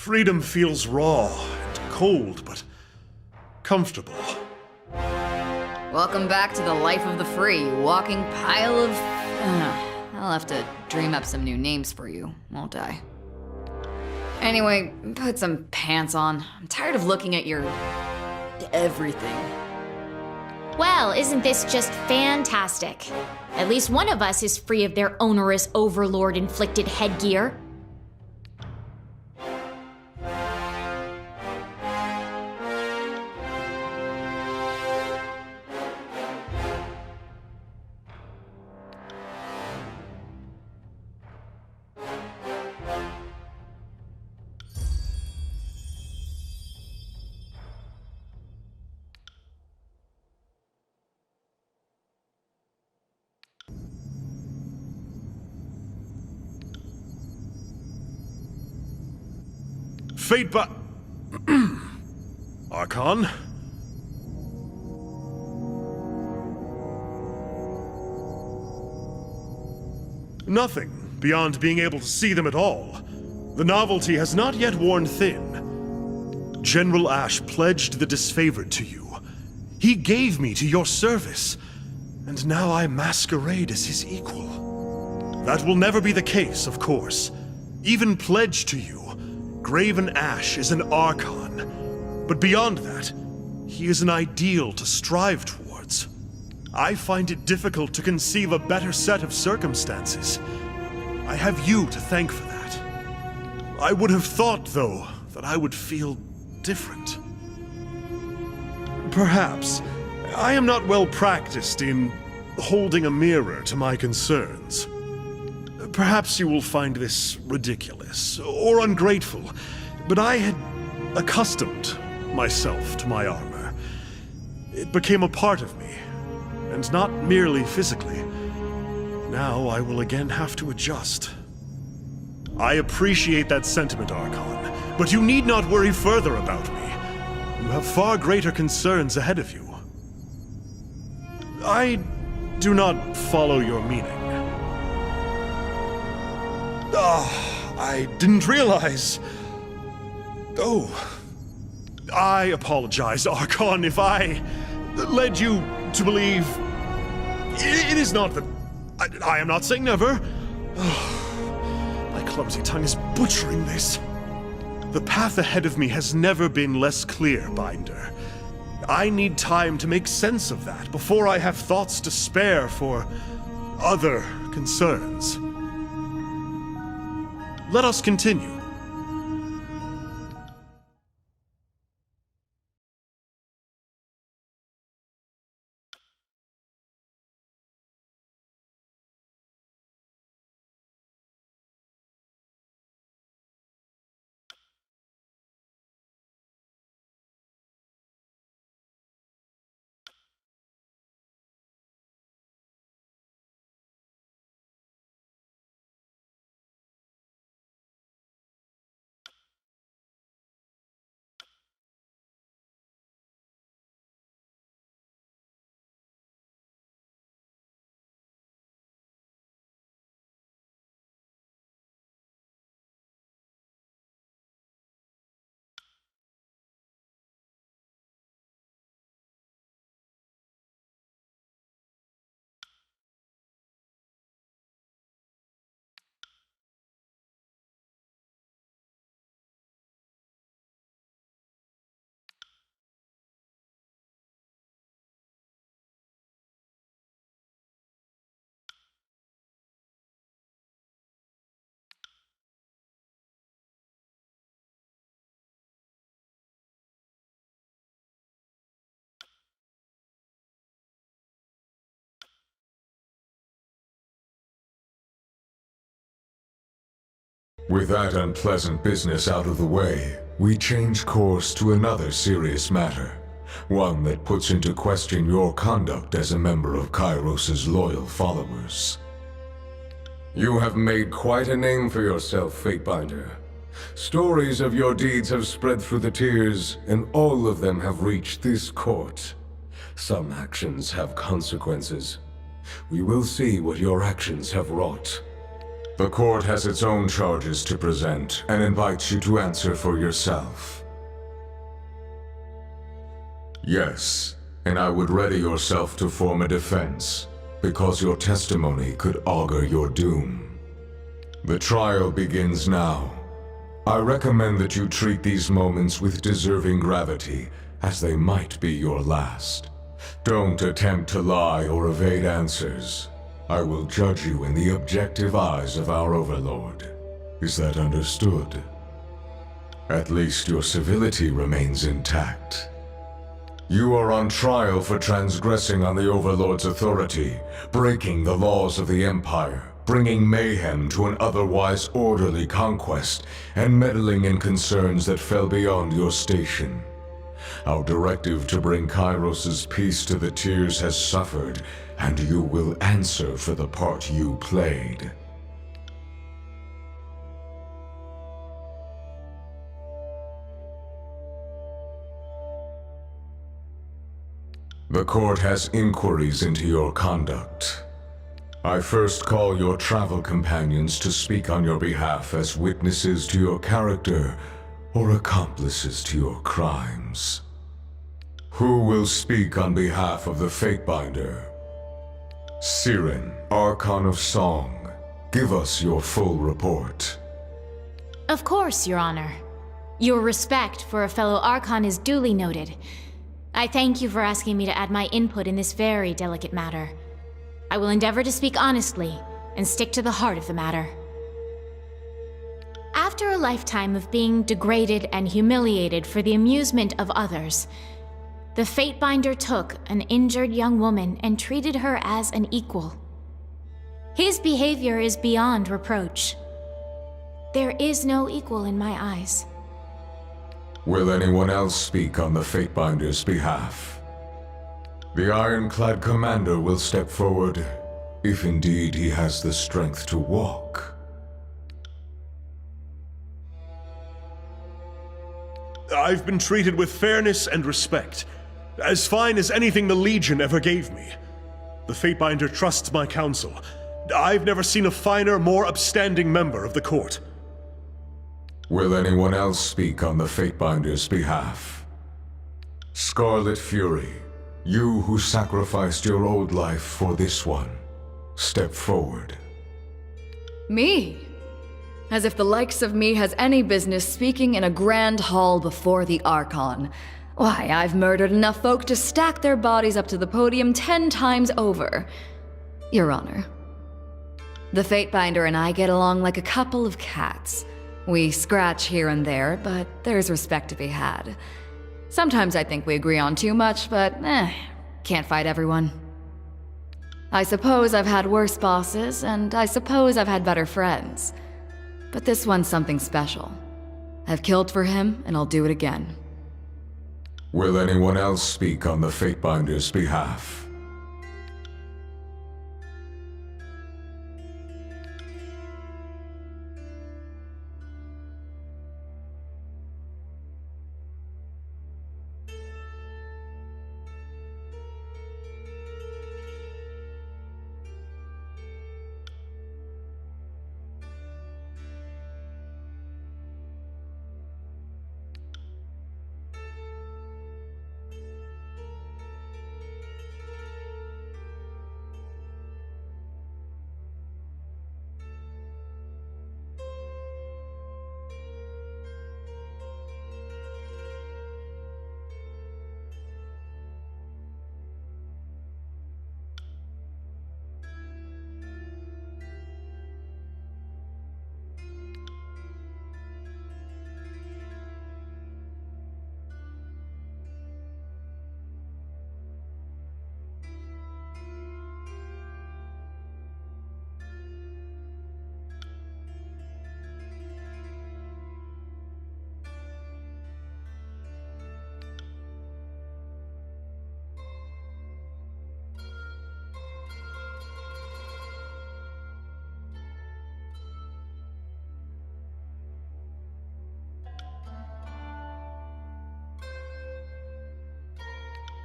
Freedom feels raw and cold, but comfortable. Welcome back to the life of the free, you walking pile of... I'll have to dream up some new names for you, won't I? Anyway, put some pants on. I'm tired of looking at your... everything. Well, isn't this just fantastic? At least one of us is free of their onerous overlord-inflicted headgear. Fate but... Archon? Nothing beyond being able to see them at all. The novelty has not yet worn thin. General Ash pledged the disfavored to you. He gave me to your service, and now I masquerade as his equal. That will never be the case, of course. Even pledged to you, Graven Ash is an Archon. But beyond that, he is an ideal to strive towards. I find it difficult to conceive a better set of circumstances. I have you to thank for that. I would have thought, though, that I would feel different. Perhaps. I am not well practiced in holding a mirror to my concerns. Perhaps you will find this ridiculous or ungrateful, but I had accustomed myself to my armor. It became a part of me, and not merely physically. Now I will again have to adjust. I appreciate that sentiment, Archon, but you need not worry further about me. You have far greater concerns ahead of you. I do not follow your meaning. I didn't realize. Oh. I apologize, Archon, if I led you to believe... It is not that... I am not saying never. My clumsy tongue is butchering this. The path ahead of me has never been less clear, Binder. I need time to make sense of that before I have thoughts to spare for other concerns. Let us continue. With that unpleasant business out of the way, we change course to another serious matter. One that puts into question your conduct as a member of Kairos' loyal followers. You have made quite a name for yourself, Fatebinder. Stories of your deeds have spread through the tiers, and all of them have reached this court. Some actions have consequences. We will see what your actions have wrought. The court has its own charges to present and invites you to answer for yourself. Yes, and I would ready yourself to form a defense, because your testimony could augur your doom. The trial begins now. I recommend that you treat these moments with deserving gravity, as they might be your last. Don't attempt to lie or evade answers. I will judge you in the objective eyes of our Overlord. Is that understood? At least your civility remains intact. You are on trial for transgressing on the Overlord's authority, breaking the laws of the Empire, bringing mayhem to an otherwise orderly conquest, and meddling in concerns that fell beyond your station. Our directive to bring Kairos' peace to the Tiers has suffered, and you will answer for the part you played. The court has inquiries into your conduct. I first call your travel companions to speak on your behalf as witnesses to your character or accomplices to your crimes. Who will speak on behalf of the Fatebinder? Siren, Archon of Song, give us your full report. Of course, Your Honor. Your respect for a fellow Archon is duly noted. I thank you for asking me to add my input in this very delicate matter. I will endeavor to speak honestly and stick to the heart of the matter. After a lifetime of being degraded and humiliated for the amusement of others, the Fatebinder took an injured young woman and treated her as an equal. His behavior is beyond reproach. There is no equal in my eyes. Will anyone else speak on the Fatebinder's behalf? The Ironclad Commander will step forward, if indeed he has the strength to walk. I've been treated with fairness and respect, as fine as anything the Legion ever gave me. The Fatebinder trusts my counsel. I've never seen a finer, more upstanding member of the court. Will anyone else speak on the Fatebinder's behalf? Scarlet Fury, you who sacrificed your old life for this one, step forward. Me? As if the likes of me has any business speaking in a grand hall before the Archon. Why, I've murdered enough folk to stack their bodies up to the podium 10 times over. Your Honor, the Fatebinder and I get along like a couple of cats. We scratch here and there, but there's respect to be had. Sometimes I think we agree on too much, but can't fight everyone. I suppose I've had worse bosses, and I suppose I've had better friends. But this one's something special. I've killed for him, and I'll do it again. Will anyone else speak on the Fatebinder's behalf?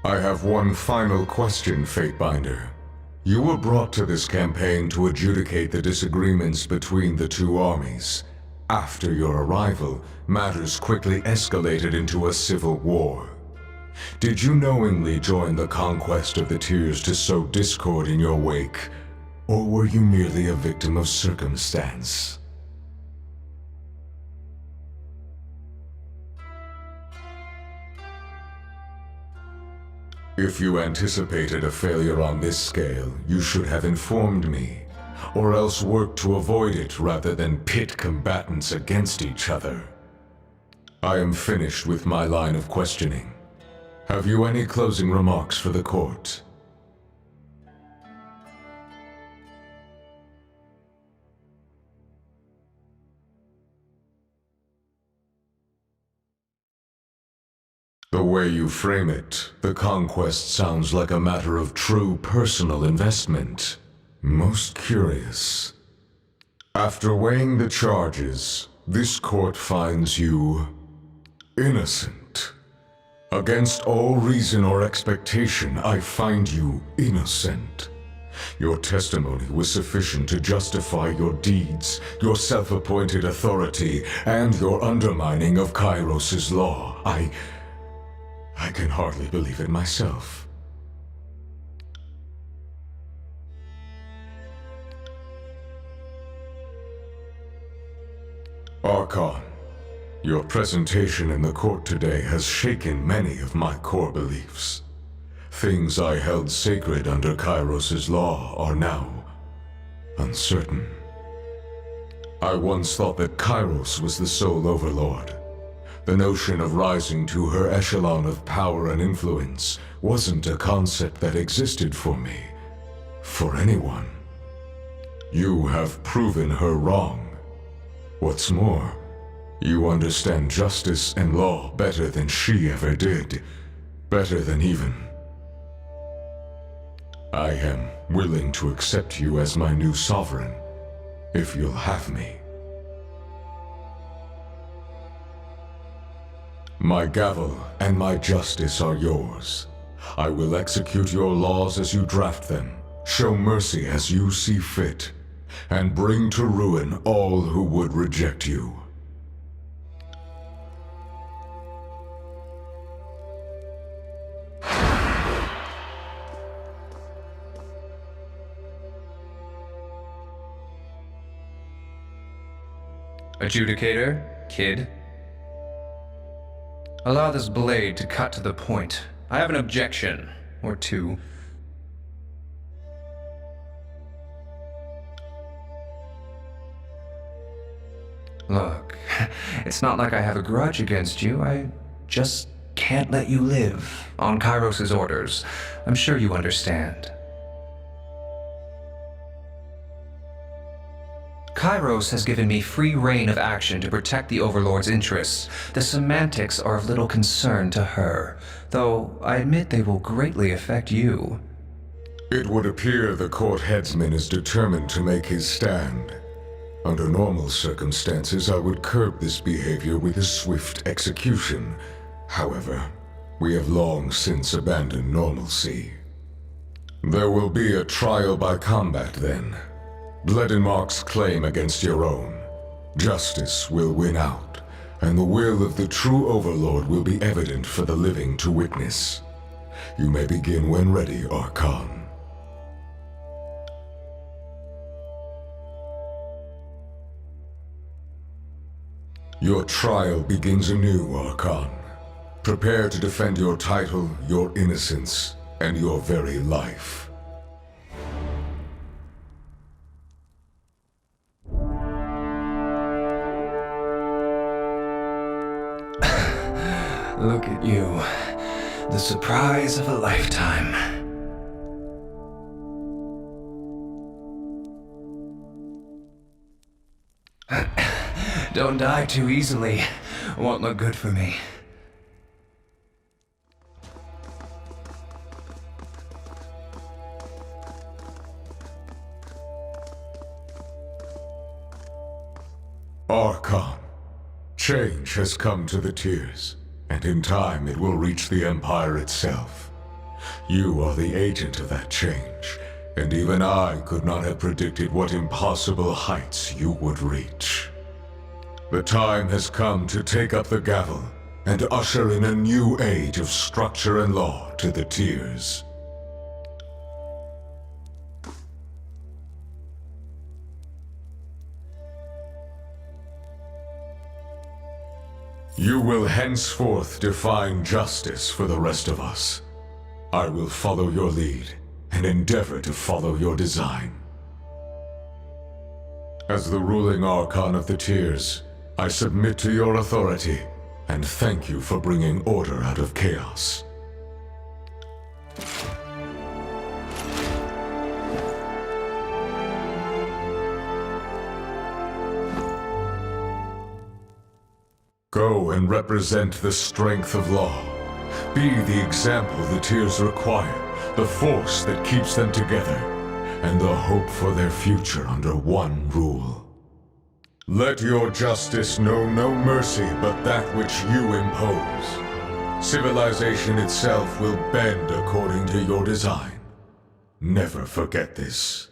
I have one final question, Fatebinder. You were brought to this campaign to adjudicate the disagreements between the two armies. After your arrival, matters quickly escalated into a civil war. Did you knowingly join the conquest of the Tears to sow discord in your wake, or were you merely a victim of circumstance? If you anticipated a failure on this scale, you should have informed me, or else worked to avoid it rather than pit combatants against each other. I am finished with my line of questioning. Have you any closing remarks for the court? The way you frame it, the conquest sounds like a matter of true personal investment. Most curious. After weighing the charges, this court finds you innocent. Against all reason or expectation, I find you innocent. Your testimony was sufficient to justify your deeds, your self-appointed authority, and your undermining of Kairos' law. I can hardly believe it myself. Archon, your presentation in the court today has shaken many of my core beliefs. Things I held sacred under Kairos' law are now uncertain. I once thought that Kairos was the sole overlord. The notion of rising to her echelon of power and influence wasn't a concept that existed for me, for anyone. You have proven her wrong. What's more, you understand justice and law better than she ever did, better than even. I am willing to accept you as my new sovereign, if you'll have me. My gavel and my justice are yours. I will execute your laws as you draft them, show mercy as you see fit, and bring to ruin all who would reject you. Adjudicator, kid. Allow this blade to cut to the point. I have an objection, or two. Look, it's not like I have a grudge against you. I just can't let you live on Kairos' orders. I'm sure you understand. Kairos has given me free rein of action to protect the Overlord's interests. The semantics are of little concern to her, though I admit they will greatly affect you. It would appear the court headsman is determined to make his stand. Under normal circumstances, I would curb this behavior with a swift execution. However, we have long since abandoned normalcy. There will be a trial by combat then. Bledenmark's claim against your own. Justice will win out, and the will of the true Overlord will be evident for the living to witness. You may begin when ready, Archon. Your trial begins anew, Archon. Prepare to defend your title, your innocence, and your very life. Look at you. The surprise of a lifetime. Don't die too easily. Won't look good for me. Archon, change has come to the Tears, and in time it will reach the Empire itself. You are the agent of that change, and even I could not have predicted what impossible heights you would reach. The time has come to take up the gavel and usher in a new age of structure and law to the Tiers. You will henceforth define justice for the rest of us. I will follow your lead and endeavor to follow your design. As the ruling Archon of the Tiers, I submit to your authority and thank you for bringing order out of chaos. Go and represent the strength of law. Be the example the Tiers require, the force that keeps them together, and the hope for their future under one rule. Let your justice know no mercy but that which you impose. Civilization itself will bend according to your design. Never forget this.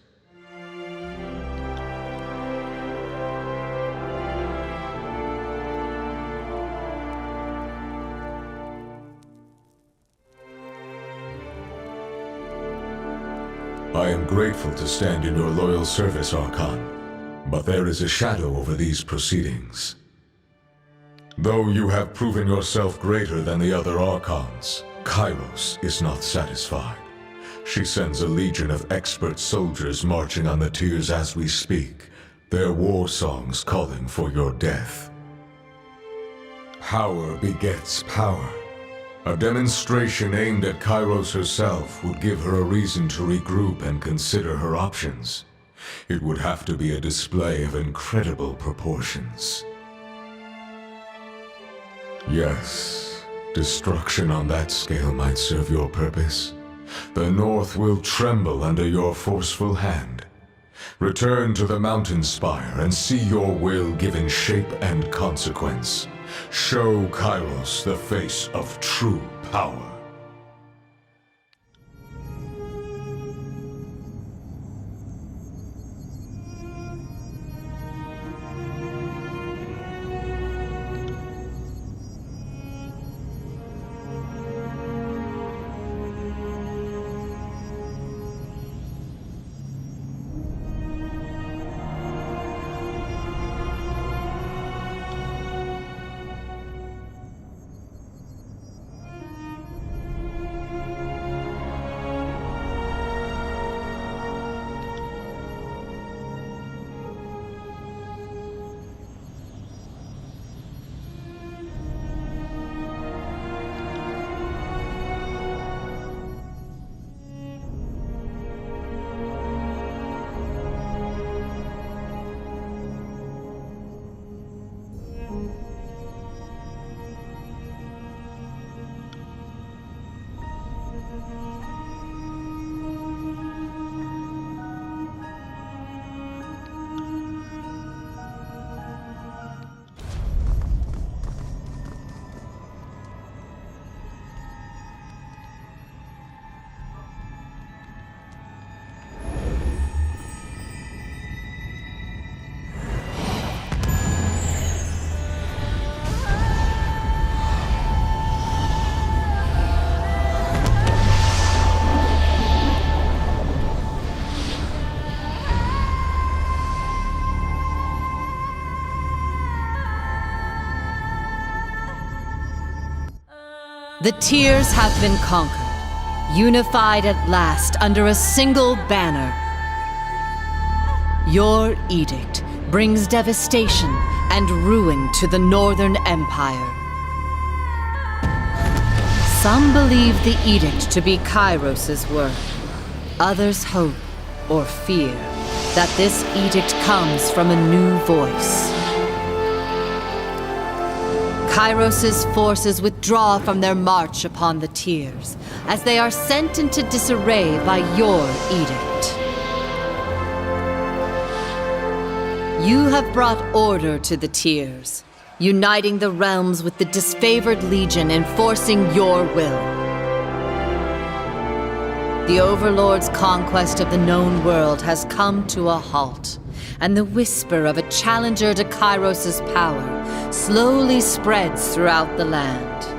I am grateful to stand in your loyal service, Archon, but there is a shadow over these proceedings. Though you have proven yourself greater than the other Archons, Kairos is not satisfied. She sends a legion of expert soldiers marching on the Tiers as we speak, their war songs calling for your death. Power begets power. A demonstration aimed at Kairos herself would give her a reason to regroup and consider her options. It would have to be a display of incredible proportions. Yes, destruction on that scale might serve your purpose. The North will tremble under your forceful hand. Return to the mountain spire and see your will given shape and consequence. Show Kairos the face of true power. The Tiers have been conquered, unified at last under a single banner. Your edict brings devastation and ruin to the Northern Empire. Some believe the edict to be Kairos' work. Others hope, or fear, that this edict comes from a new voice. Kairos' forces withdraw from their march upon the Tiers, as they are sent into disarray by your edict. You have brought order to the Tiers, uniting the realms with the disfavored Legion, enforcing your will. The Overlord's conquest of the known world has come to a halt, and the whisper of a challenger to Kairos' power slowly spreads throughout the land.